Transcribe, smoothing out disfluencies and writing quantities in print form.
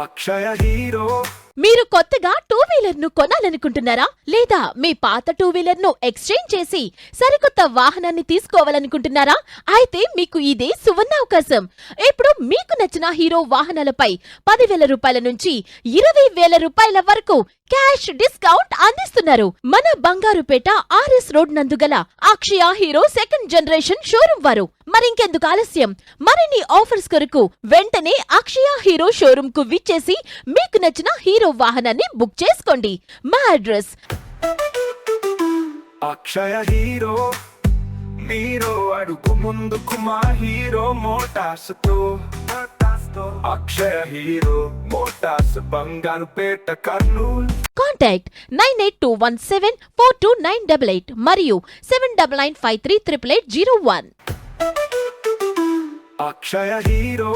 అక్షయ hero. మీరు కొత్తగా two wheeler ను కొనాలనుకుంటున్నారా లేదా మీ పాత టూ వీలర్ ను ఎక్స్చేంజ్ చేసి సరికొత్త వాహనాన్ని తీసుకోవాలనుకుంటున్నారా? అయితే మీకు ఇదే సువర్ణావకాశం. ఇప్పుడు మీకు నచ్చిన హీరో వాహనాలపై 10,000 రూపాయల నుంచి 20,000 రూపాయల వరకు క్యాష్ డిస్కౌంట్ అందిస్తున్నారు. మన బంగారుపేట ఆర్ఎస్ రోడ్ నందుగల అక్షయ హీరో సెకండ్ జనరేషన్ షోరూం వారు. మరింకెందుకు ఆలస్యం? మరిన్ని ఆఫర్స్ కొరకు వెంటనే అక్షయ హీరో షోరూం కు విచ్చేసి మీకు నచ్చిన హీరో వాహనాన్ని బుక్ చేసుకోండి. మా అడ్రస్ అక్షయ హీరో. మీరు అడుగు ముందుకు మా హీరో మోటార్స్ తో. Akshaya Hero Motors, Bangarupeta, Kurnool. Contact 9821742988 మరియు 7995388801. అక్షయ హీరో.